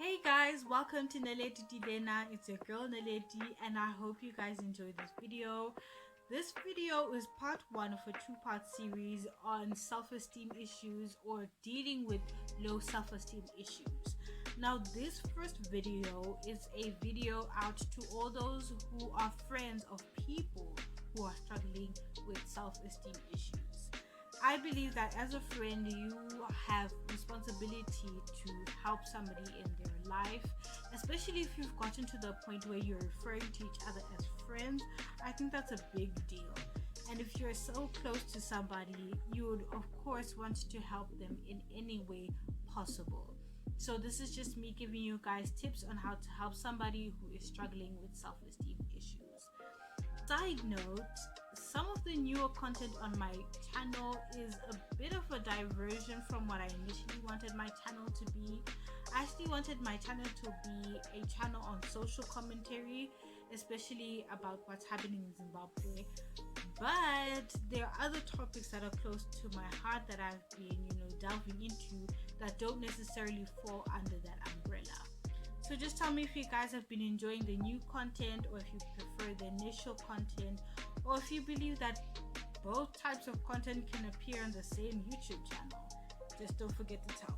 Hey guys, welcome to Naledi Dilena. It's your girl Naledi and I hope you guys enjoyed this video. This video is part one of a two-part series on self-esteem issues or dealing with low self-esteem issues. Now this first video is a video out to all those who are friends of people who are struggling with self-esteem issues. I believe that as a friend, you have responsibility to help somebody in their life, especially if you've gotten to the point where you're referring to each other as friends. I think that's a big deal. And if you're so close to somebody, you would of course want to help them in any way possible. So this is just me giving you guys tips on how to help somebody who is struggling with self-esteem issues. Side note, some of the newer content on my channel is a bit of a diversion from what I initially wanted my channel to be. I actually wanted my channel to be a channel on social commentary, especially about what's happening in Zimbabwe. But there are other topics that are close to my heart that I've been, delving into that don't necessarily fall under that umbrella. So just tell me if you guys have been enjoying the new content, or if you prefer the initial content, or if you believe that both types of content can appear on the same YouTube channel. Just don't forget to tell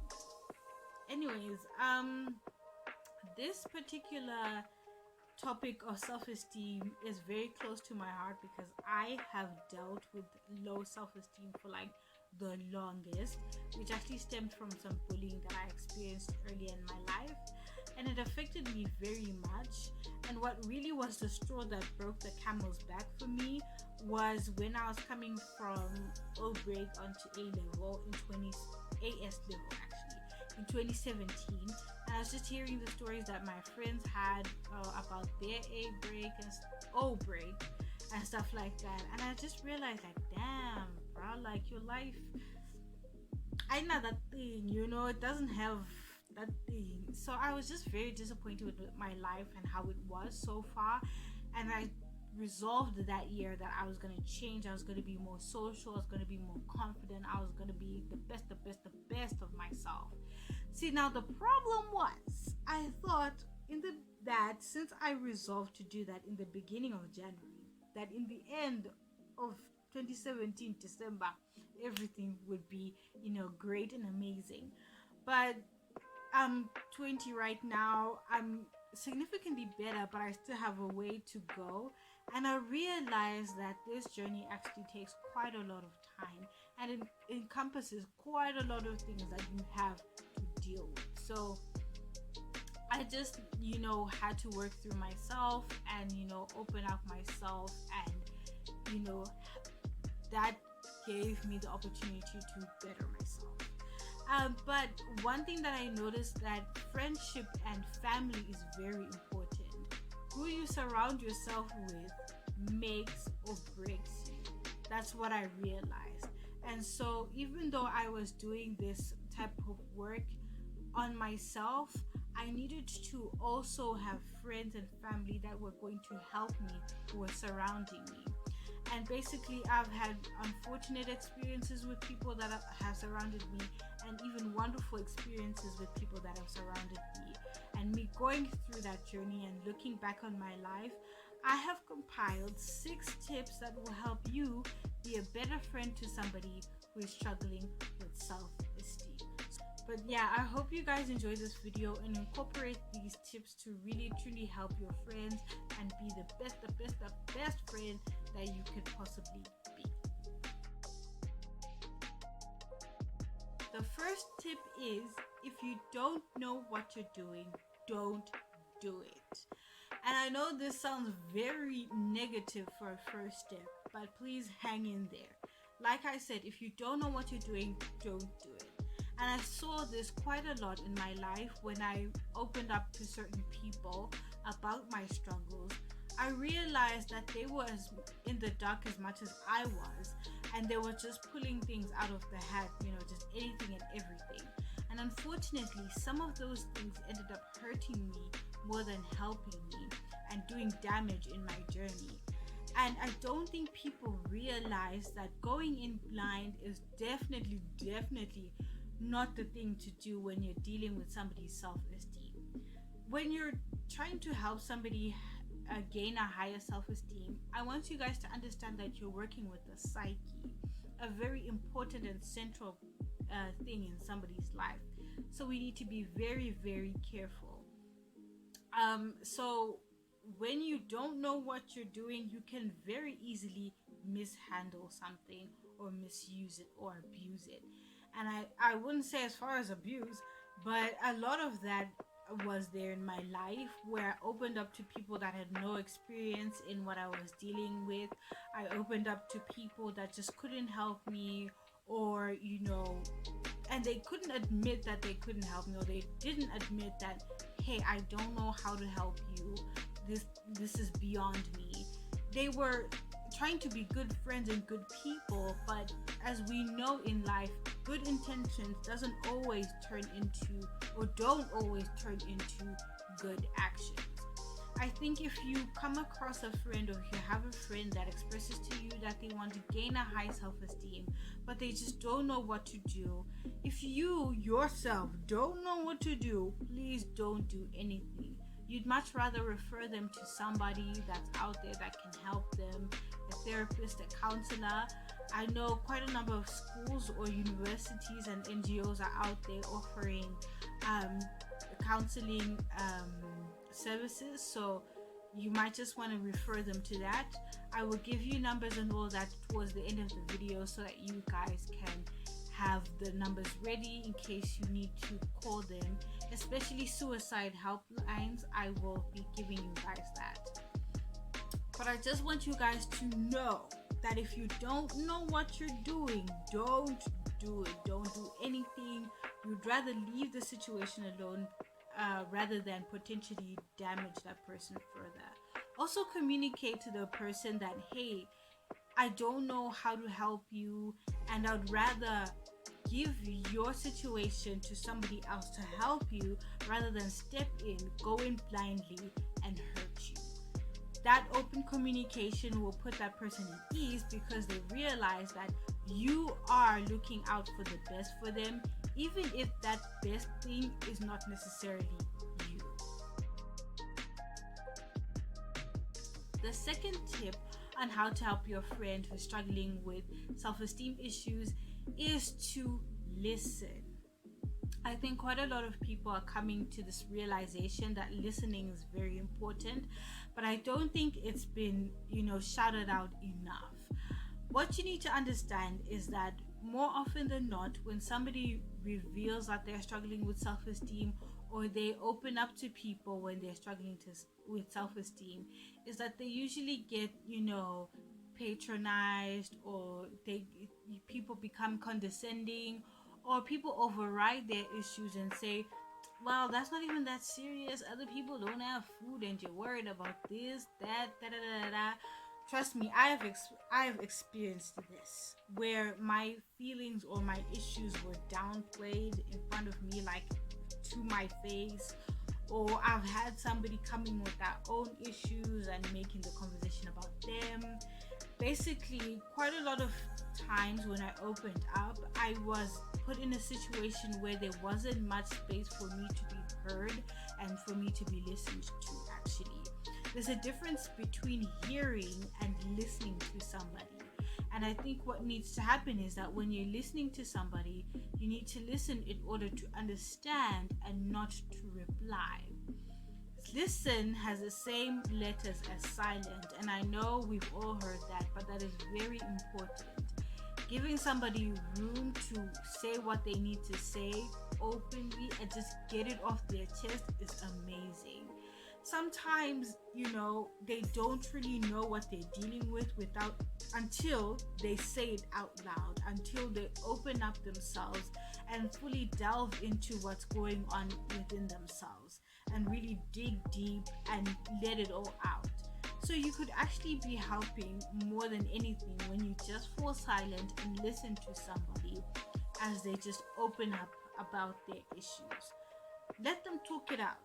me. Anyways, this particular topic of self-esteem is very close to my heart because I have dealt with low self-esteem for like the longest, which actually stemmed from some bullying that I experienced early in my life, and it affected me very much. And what really was the straw that broke the camel's back for me was when I was coming from O break onto A level AS level actually in 2017, and I was just hearing the stories that my friends had about their A break and O break and stuff like that, and I just realized like, damn bro, like your life, I know that thing, it doesn't have that thing. So I was just very disappointed with my life and how it was so far, and I resolved that year that I was going to change. I was going to be more social, I was going to be more confident, I was going to be the best of myself. See, now the problem was, I thought that since I resolved to do that in the beginning of January, that in the end of 2017 December everything would be great and amazing. But I'm 20 right now, I'm significantly better, but I still have a way to go. And I realized that this journey actually takes quite a lot of time, and it encompasses quite a lot of things that you have to deal with. So I just had to work through myself and open up myself, and that gave me the opportunity to better myself. But one thing that I noticed, that friendship and family is very important. Who you surround yourself with makes or breaks you. That's what I realized. And so even though I was doing this type of work on myself, I needed to also have friends and family that were going to help me, who were surrounding me. And basically, I've had unfortunate experiences with people that have surrounded me, and even wonderful experiences with people that have surrounded me. And me going through that journey and looking back on my life, I have compiled 6 tips that will help you be a better friend to somebody who is struggling with self-esteem. But yeah, I hope you guys enjoyed this video and incorporate these tips to really truly help your friends and be the best friend that you could possibly be. The first tip is, if you don't know what you're doing, don't do it. And I know this sounds very negative for a first step, but please hang in there. Like I said, if you don't know what you're doing, don't do it. And I saw this quite a lot in my life when I opened up to certain people about my struggles. I realized that they were as in the dark as much as I was, and they were just pulling things out of the hat, just anything and everything. And unfortunately, some of those things ended up hurting me more than helping me and doing damage in my journey. And I don't think people realize that going in blind is definitely not the thing to do when you're dealing with somebody's self-esteem. When you're trying to help somebody gain a higher self-esteem, I want you guys to understand that you're working with the psyche, a very important and central thing in somebody's life. So we need to be very, very careful. So when you don't know what you're doing, you can very easily mishandle something or misuse it or abuse it. And I wouldn't say as far as abuse, but a lot of that was there in my life, where I opened up to people that had no experience in what I was dealing with. I opened up to people that just couldn't help me, or and they couldn't admit that they couldn't help me, or they didn't admit that, hey, I don't know how to help you, this is beyond me. They were trying to be good friends and good people, but as we know in life, good intentions doesn't always turn into, or don't always turn into, good actions. I think if you come across a friend, or if you have a friend that expresses to you that they want to gain a high self-esteem, but they just don't know what to do, if you yourself don't know what to do, please don't do anything. You'd much rather refer them to somebody that's out there that can help them, a therapist, a counselor. I know quite a number of schools or universities and NGOs are out there offering counseling services, so you might just want to refer them to that. I will give you numbers and all that towards the end of the video, so that you guys can have the numbers ready in case you need to call them, especially suicide helplines. I will be giving you guys that. But I just want you guys to know that if you don't know what you're doing, don't do it. Don't do anything. You'd rather leave the situation alone rather than potentially damage that person further. Also communicate to the person that, hey, I don't know how to help you, and I'd rather give your situation to somebody else to help you rather than step in, go in blindly, and hurt you. That open communication will put that person at ease, because they realize that you are looking out for the best for them, even if that best thing is not necessarily you. The second tip on how to help your friend who's struggling with self-esteem issues is to listen. I think quite a lot of people are coming to this realization that listening is very important, but I don't think it's been, shouted out enough. What you need to understand is that more often than not, when somebody reveals that they're struggling with self-esteem, or they open up to people when they're struggling with self-esteem, is that they usually get, patronized, or people become condescending, or people override their issues and say, well, that's not even that serious. Other people don't have food and you're worried about this, that, da da da da da. Trust me, I have experienced this, where my feelings or my issues were downplayed in front of me, like to my face, or I've had somebody coming with their own issues and making the conversation about them. Basically, quite a lot of times when I opened up, I was put in a situation where there wasn't much space for me to be heard and for me to be listened to. Actually, there's a difference between hearing and listening to somebody. And I think what needs to happen is that when you're listening to somebody, you need to listen in order to understand and not to reply. Listen has the same letters as silent, and I know we've all heard that, but that is very important. Giving somebody room to say what they need to say openly and just get it off their chest is amazing. Sometimes, they don't really know what they're dealing with until they say it out loud, until they open up themselves and fully delve into what's going on within themselves and really dig deep and let it all out. So you could actually be helping more than anything when you just fall silent and listen to somebody as they just open up about their issues. Let them talk it out.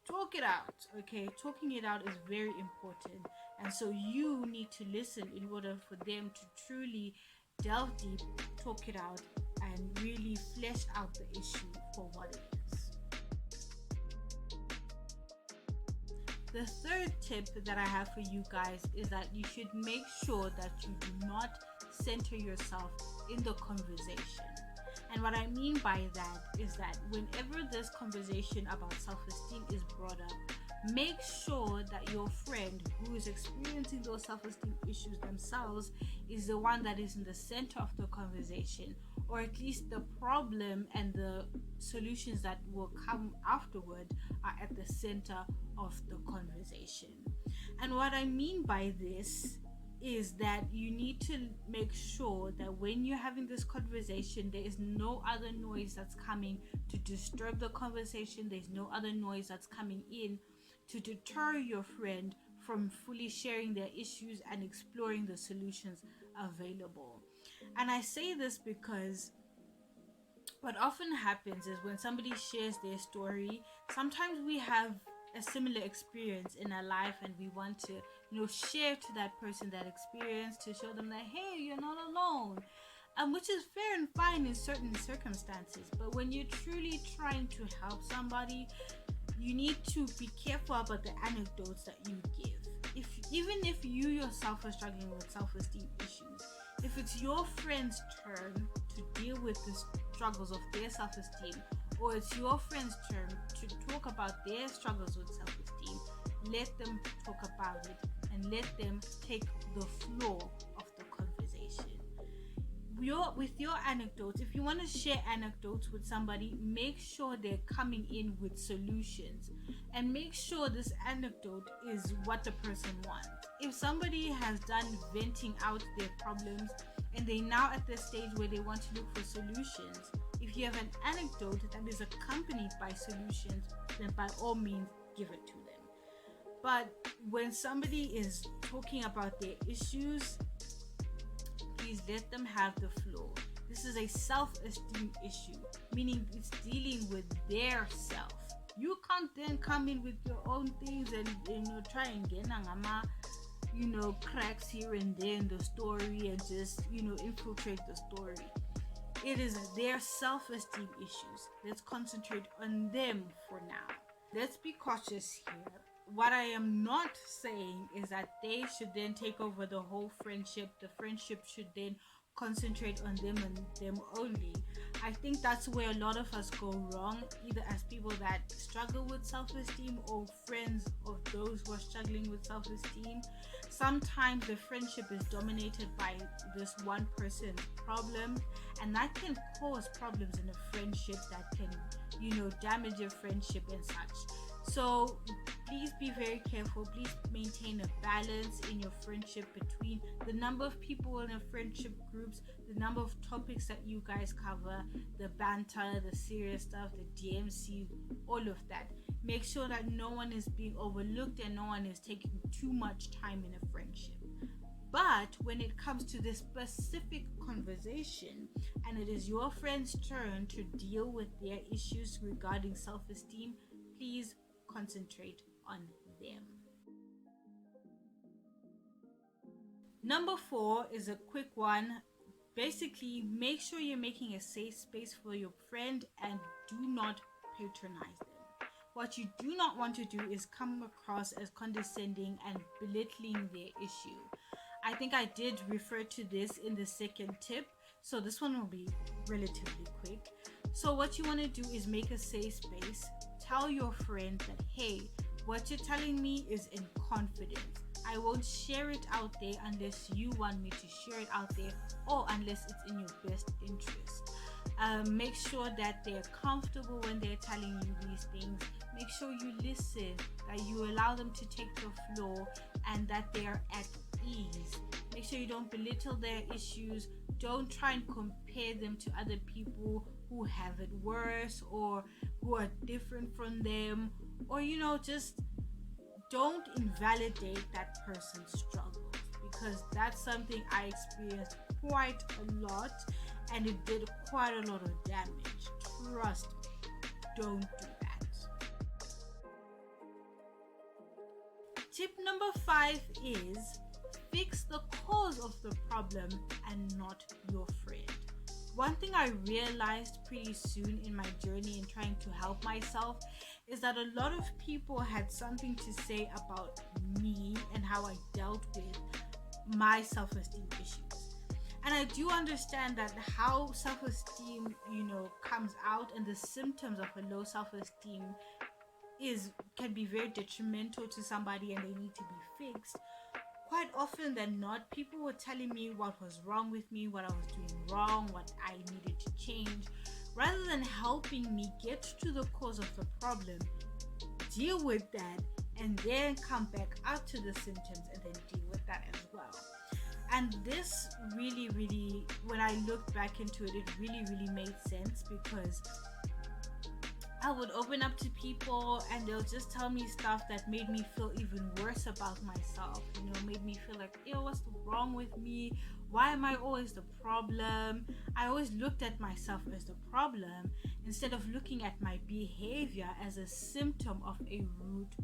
Talk it out, okay? Talking it out is very important. And so you need to listen in order for them to truly delve deep, talk it out, and really flesh out the issue for what it is. The third tip that I have for you guys is that you should make sure that you do not center yourself in the conversation. And what I mean by that is that whenever this conversation about self-esteem is brought up, make sure that your friend who is experiencing those self-esteem issues themselves is the one that is in the center of the conversation, or at least the problem and the solutions that will come afterward are at the center of the conversation. And what I mean by this is that you need to make sure that when you're having this conversation, there is no other noise that's coming to disturb the conversation. There's no other noise that's coming in to deter your friend from fully sharing their issues and exploring the solutions available. And I say this because what often happens is when somebody shares their story, sometimes we have a similar experience in our life and we want to share to that person that experience, to show them that, hey, you're not alone, which is fair and fine in certain circumstances. But when you're truly trying to help somebody, you need to be careful about the anecdotes that you give. Even if you yourself are struggling with self-esteem issues, if it's your friend's turn to deal with the struggles of their self-esteem, or it's your friend's turn to talk about their struggles with self-esteem, let them talk about it and let them take the floor of the conversation. With your anecdotes, if you want to share anecdotes with somebody, make sure they're coming in with solutions, and make sure this anecdote is what the person wants. If somebody has done venting out their problems and they're now at the stage where they want to look for solutions, if you have an anecdote that is accompanied by solutions, then by all means give it to them. But when somebody is talking about their issues, please let them have the floor. This is a self-esteem issue, meaning it's dealing with their self. You can't then come in with your own things and try and get cracks here and there in the story and just infiltrate the story. It is their self-esteem issues. Let's concentrate on them for now. Let's be cautious here. What I am not saying is that they should then take over the whole friendship. The friendship should then concentrate on them and them only. I think that's where a lot of us go wrong, either as people that struggle with self-esteem or friends of those who are struggling with self-esteem. Sometimes the friendship is dominated by this one person's problem, and that can cause problems in a friendship that can, damage a friendship and such. So please be very careful. Please maintain a balance in your friendship between the number of people in a friendship groups, the number of topics that you guys cover, the banter, the serious stuff, the DMC, all of that. Make sure that no one is being overlooked and no one is taking too much time in a friendship. But when it comes to this specific conversation and it is your friend's turn to deal with their issues regarding self-esteem, please concentrate on them. Number 4 is a quick one. Basically, make sure you're making a safe space for your friend and do not patronize them. What you do not want to do is come across as condescending and belittling their issue. I think I did refer to this in the second tip, so this one will be relatively quick. So what you want to do is make a safe space. Tell your friend that, hey, what you're telling me is in confidence. I won't share it out there unless you want me to share it out there, or unless it's in your best interest. Make sure that they're comfortable when they're telling you these things. Make sure you listen, that you allow them to take the floor, and that they are at ease. Make sure you don't belittle their issues. Don't try and compare them to other people who have it worse or who are different from them, or just don't invalidate that person's struggles, because that's something I experienced quite a lot, and it did quite a lot of damage. Trust me, don't do that. Tip number 5 is fix the cause of the problem and not your friend. one thing I realized pretty soon in my journey in trying to help myself is that a lot of people had something to say about me and how I dealt with my self-esteem issues. And I do understand that how self-esteem, comes out, and the symptoms of a low self-esteem can be very detrimental to somebody and they need to be fixed. Quite often than not, people were telling me what was wrong with me, what I was doing wrong, what I needed to change, rather than helping me get to the cause of the problem, deal with that, and then come back out to the symptoms and then deal with that as well. And this really, really, when I looked back into it, it really, really made sense, because I would open up to people and they'll just tell me stuff that made me feel even worse about myself, made me feel like, ew, what's wrong with me? Why am I always the problem? I always looked at myself as the problem instead of looking at my behavior as a symptom of a root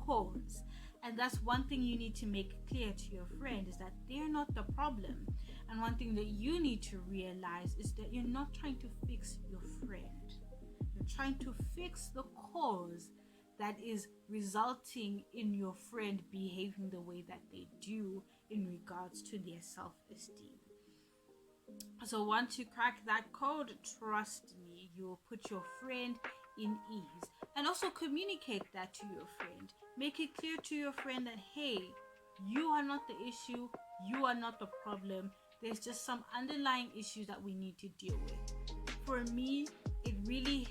cause. And that's one thing you need to make clear to your friend, is that they're not the problem. And one thing that you need to realize is that you're not trying to fix your friend. You're trying to fix the cause that is resulting in your friend behaving the way that they do in regards to their self-esteem. So once you crack that code, trust me, you will put your friend in ease. And also communicate that to your friend. Make it clear to your friend that, hey, you are not the issue, you are not the problem. There's just some underlying issues that we need to deal with. For me, it really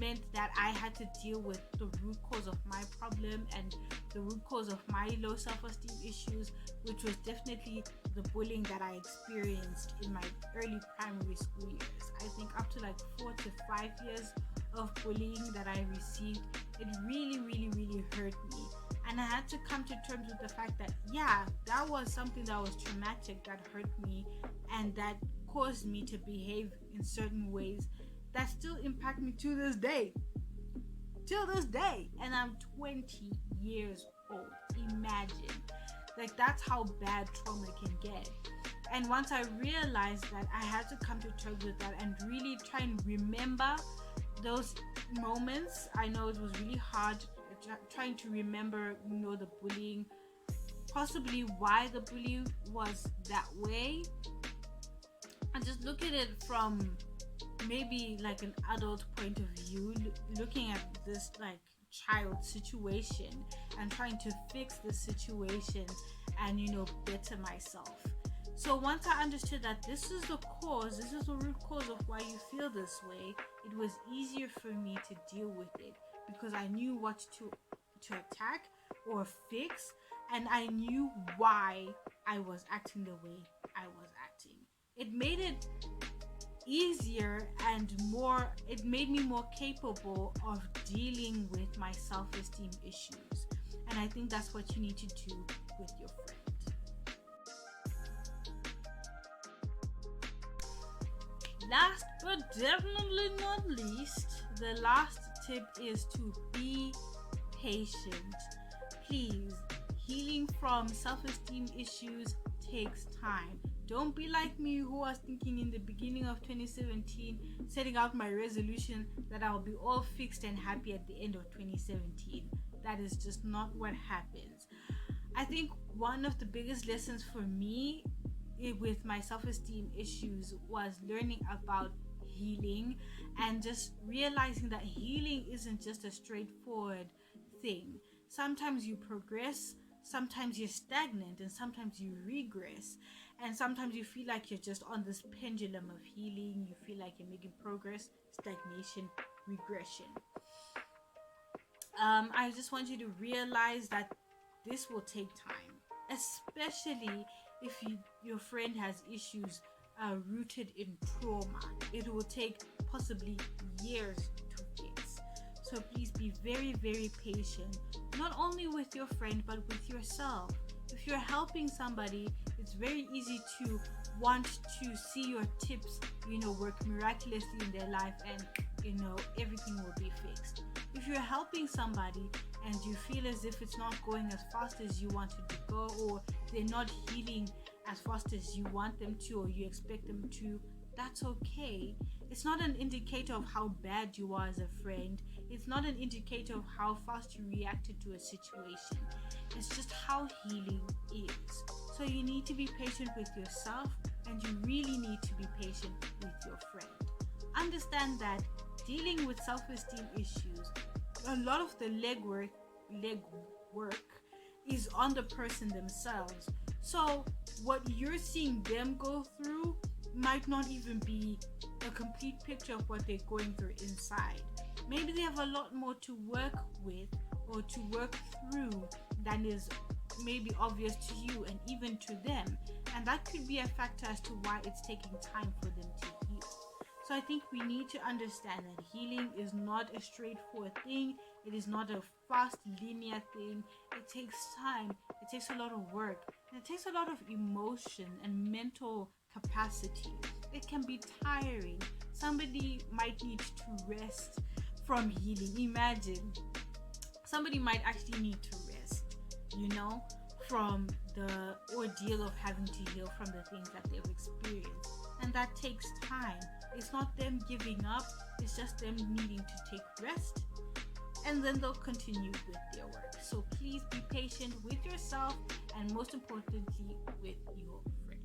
meant that I had to deal with the root cause of my problem and the root cause of my low self-esteem issues, which was definitely the bullying that I experienced in my early primary school years. I think up to like 4 to 5 years of bullying that I received, it really, really, really hurt me. And I had to come to terms with the fact that, that was something that was traumatic, that hurt me, and that caused me to behave in certain ways that still impact me to this day. Till this day. And I'm 20 years old. Imagine. Like, that's how bad trauma can get. And once I realized that, I had to come to terms with that and really try and remember those moments. I know it was really hard trying to remember, the bullying, possibly why the bullying was that way, and just look at it from maybe like an adult point of view, looking at this like child situation and trying to fix the situation and better myself. So once I understood that this is the cause, this is the root cause of why you feel this way, it was easier for me to deal with it, because I knew what to attack or fix, and I knew why I was acting the way I was acting. It made it easier and it made me more capable of dealing with my self-esteem issues. And I think that's what you need to do with your friend. Last but definitely not least, the last tip is to be patient. Please, healing from self-esteem issues takes time. Don't be like me, who was thinking in the beginning of 2017, setting out my resolution that I'll be all fixed and happy at the end of 2017. That is just not what happens. I think one of the biggest lessons for me with my self-esteem issues was learning about healing, and just realizing that healing isn't just a straightforward thing. Sometimes you progress, sometimes you're stagnant, and sometimes you regress, and sometimes you feel like you're just on this pendulum of healing. You feel like you're making progress, stagnation, regression. I just want you to realize that this will take time, especially if your friend has issues rooted in trauma. It will take possibly years to fix. So please be very, very patient, not only with your friend but with yourself. If you're helping somebody, it's very easy to want to see your tips work miraculously in their life, and everything will be fixed. If you're helping somebody and you feel as if it's not going as fast as you want it to go, or they're not healing as fast as you want them to or you expect them to, That's okay. It's not an indicator of how bad you are as a friend. It's not an indicator of how fast you reacted to a situation. It's just how healing is. So you need to be patient with yourself, and you really need to be patient with your friend. Understand that dealing with self-esteem issues, a lot of the legwork is on the person themselves. So what you're seeing them go through might not even be a complete picture of what they're going through inside. Maybe they have a lot more to work with or to work through than is maybe obvious to you and even to them. And that could be a factor as to why it's taking time for them to heal. So I think we need to understand that healing is not a straightforward thing. It is not a fast, linear thing. It takes time. It takes a lot of work. And it takes a lot of emotion and mental capacity. It can be tiring. Somebody might need to rest from healing. Imagine. Somebody might actually need to rest, from the ordeal of having to heal from the things that they've experienced. And that takes time. It's not them giving up, it's just them needing to take rest, and then they'll continue with their work. So please be patient with yourself, and most importantly with your friend.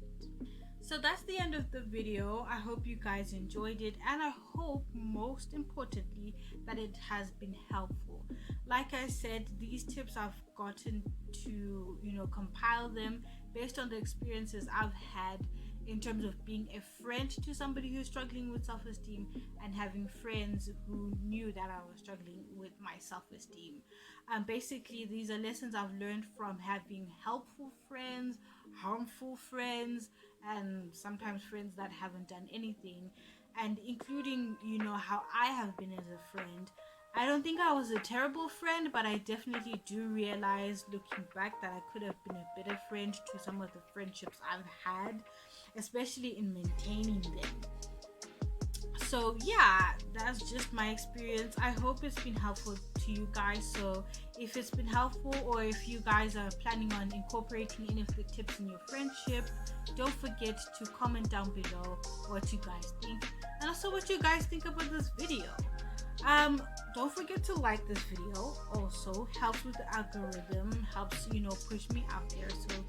So that's the end of the video. I hope you guys enjoyed it, and I hope most importantly that it has been helpful. Like I said, these tips I've gotten to compile them based on the experiences I've had in terms of being a friend to somebody who's struggling with self-esteem and having friends who knew that I was struggling with my self-esteem. Basically, these are lessons I've learned from having helpful friends, harmful friends, and sometimes friends that haven't done anything, and including how I have been as a friend. I don't think I was a terrible friend, but I definitely do realize looking back that I could have been a better friend to some of the friendships I've had, especially in maintaining them. So yeah, that's just my experience. I hope it's been helpful to you guys. So if it's been helpful, or if you guys are planning on incorporating any of the tips in your friendship, don't forget to comment down below what you guys think, and also what you guys think about this video. Don't forget to like this video. Also helps with the algorithm, helps push me out there. So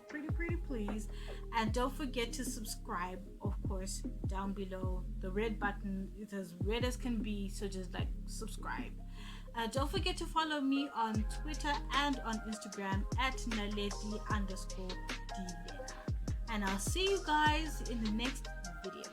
pretty please. And don't forget to subscribe, of course, down below. The red button is as red as can be, so just subscribe. Don't forget to follow me on Twitter and on Instagram at Naledi_Dilena. And I'll see you guys in the next video.